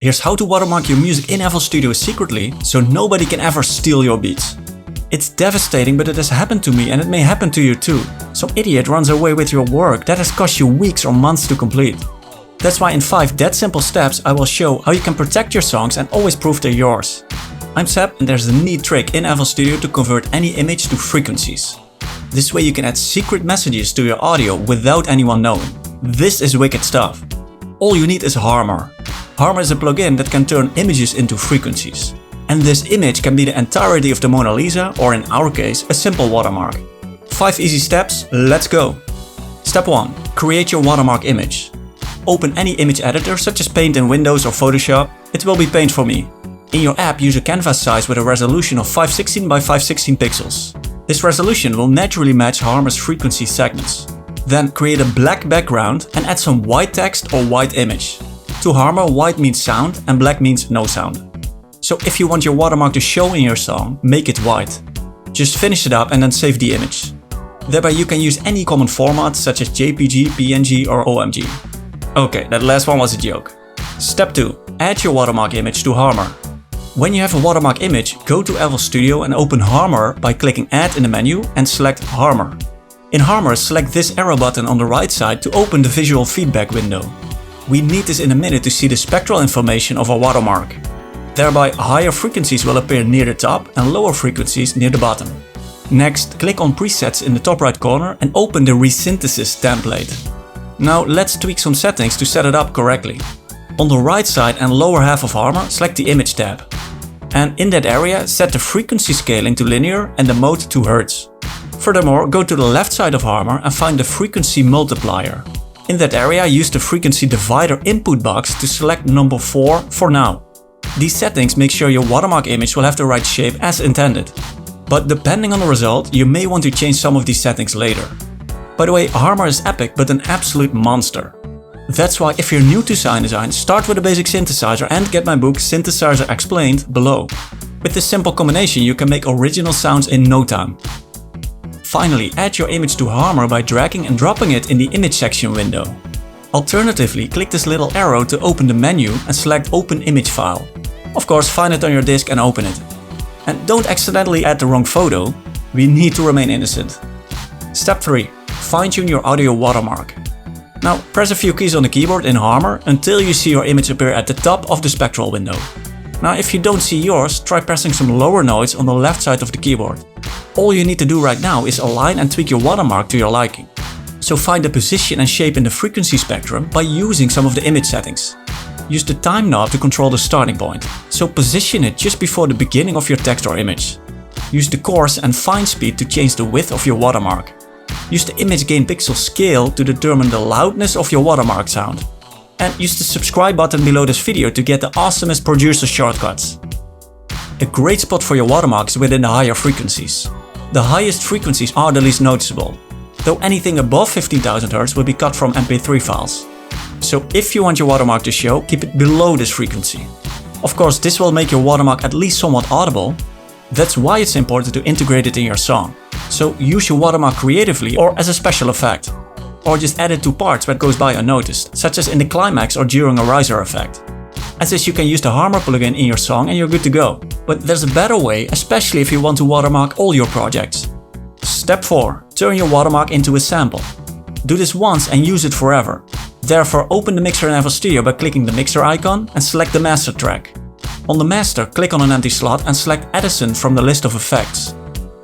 Here's how to watermark your music in FL Studio secretly, so nobody can ever steal your beats. It's devastating, but it has happened to me and it may happen to you too. Some idiot runs away with your work that has cost you weeks or months to complete. That's why in 5 dead simple steps I will show how you can protect your songs and always prove they're yours. I'm Seb and there's a neat trick in FL Studio to convert any image to frequencies. This way you can add secret messages to your audio without anyone knowing. This is wicked stuff. All you need is Harmor. Harmor is a plugin that can turn images into frequencies. And this image can be the entirety of the Mona Lisa, or in our case, a simple watermark. 5 easy steps, let's go! Step 1. Create your watermark image. Open any image editor such as Paint in Windows or Photoshop. It will be Paint for me. In your app, use a canvas size with a resolution of 516 by 516 pixels. This resolution will naturally match Harmor's frequency segments. Then create a black background and add some white text or white image. To Harmor, white means sound and black means no sound. So if you want your watermark to show in your song, make it white. Just finish it up and then save the image. Thereby you can use any common format such as JPG, PNG or OMG. Okay, that last one was a joke. Step 2. Add your watermark image to Harmor. When you have a watermark image, go to FL Studio and open Harmor by clicking Add in the menu and select Harmor. In Harmor, select this arrow button on the right side to open the visual feedback window. We need this in a minute to see the spectral information of our watermark. Thereby, higher frequencies will appear near the top and lower frequencies near the bottom. Next, click on Presets in the top right corner and open the Resynthesis template. Now let's tweak some settings to set it up correctly. On the right side and lower half of Harmor, select the Image tab. And in that area, set the frequency scaling to linear and the mode to Hertz. Furthermore, go to the left side of Harmor and find the frequency multiplier. In that area, use the frequency divider input box to select number 4 for now. These settings make sure your watermark image will have the right shape as intended. But depending on the result, you may want to change some of these settings later. By the way, Harmor is epic but an absolute monster. That's why if you're new to sound design, start with a basic synthesizer and get my book Synthesizer Explained below. With this simple combination you can make original sounds in no time. Finally, add your image to Harmor by dragging and dropping it in the image section window. Alternatively, click this little arrow to open the menu and select Open Image File. Of course, find it on your disk and open it. And don't accidentally add the wrong photo, we need to remain innocent. Step 3. Fine-tune your audio watermark. Now press a few keys on the keyboard in Harmor until you see your image appear at the top of the spectral window. Now if you don't see yours, try pressing some lower notes on the left side of the keyboard. All you need to do right now is align and tweak your watermark to your liking. So find the position and shape in the frequency spectrum by using some of the image settings. Use the time knob to control the starting point, so position it just before the beginning of your text or image. Use the coarse and fine speed to change the width of your watermark. Use the image gain pixel scale to determine the loudness of your watermark sound. And use the subscribe button below this video to get the awesomest producer shortcuts. A great spot for your watermark is within the higher frequencies. The highest frequencies are the least noticeable, though anything above 15,000 Hz will be cut from MP3 files. So if you want your watermark to show, keep it below this frequency. Of course, this will make your watermark at least somewhat audible. That's why it's important to integrate it in your song. So use your watermark creatively or as a special effect. Or just add it to parts where it goes by unnoticed, such as in the climax or during a riser effect. As this, you can use the Harmor plugin in your song and you're good to go. But there's a better way, especially if you want to watermark all your projects. Step 4. Turn your watermark into a sample. Do this once and use it forever. Therefore, open the mixer in FL Studio by clicking the mixer icon and select the master track. On the master, click on an empty slot and select Edison from the list of effects.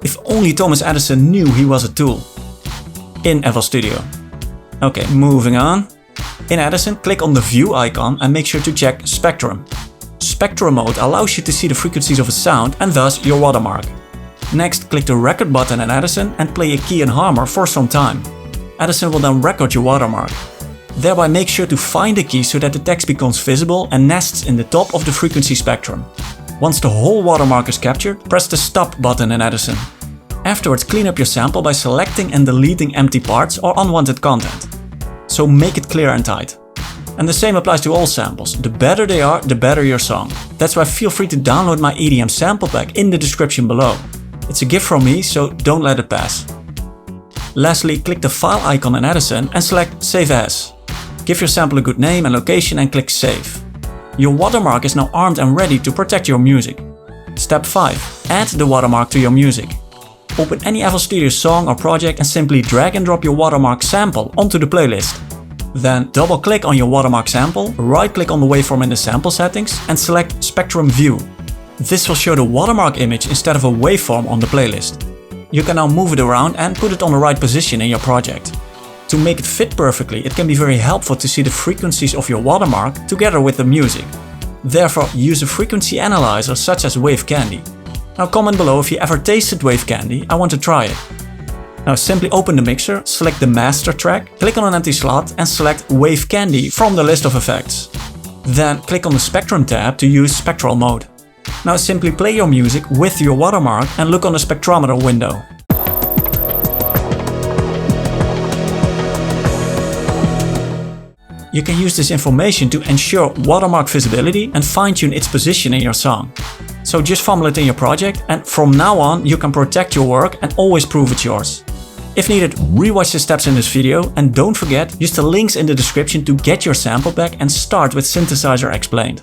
If only Thomas Edison knew he was a tool. In FL Studio. Okay, moving on. In Edison, click on the View icon and make sure to check Spectrum. Spectrum mode allows you to see the frequencies of a sound and thus your watermark. Next, click the Record button in Edison and play a key in Harmor for some time. Edison will then record your watermark. Thereby make sure to find the key so that the text becomes visible and nests in the top of the frequency spectrum. Once the whole watermark is captured, press the Stop button in Edison. Afterwards, clean up your sample by selecting and deleting empty parts or unwanted content. So make it clear and tight. And the same applies to all samples. The better they are, the better your song. That's why feel free to download my EDM sample pack in the description below. It's a gift from me, so don't let it pass. Lastly, click the File icon in Edison and select Save As. Give your sample a good name and location and click Save. Your watermark is now armed and ready to protect your music. Step 5. Add the watermark to your music. Open any FL Studio song or project and simply drag and drop your watermark sample onto the playlist. Then double click on your watermark sample, right click on the waveform in the sample settings and select Spectrum View. This will show the watermark image instead of a waveform on the playlist. You can now move it around and put it on the right position in your project. To make it fit perfectly, it can be very helpful to see the frequencies of your watermark together with the music. Therefore, use a frequency analyzer such as Wave Candy. Now comment below if you ever tasted Wave Candy, I want to try it. Now simply open the mixer, select the master track, click on an empty slot and select Wave Candy from the list of effects. Then click on the Spectrum tab to use spectral mode. Now simply play your music with your watermark and look on the spectrometer window. You can use this information to ensure watermark visibility and fine-tune its position in your song. So just fumble it in your project and from now on you can protect your work and always prove it's yours. If needed, rewatch the steps in this video and don't forget, use the links in the description to get your sample back and start with Synthesizer Explained.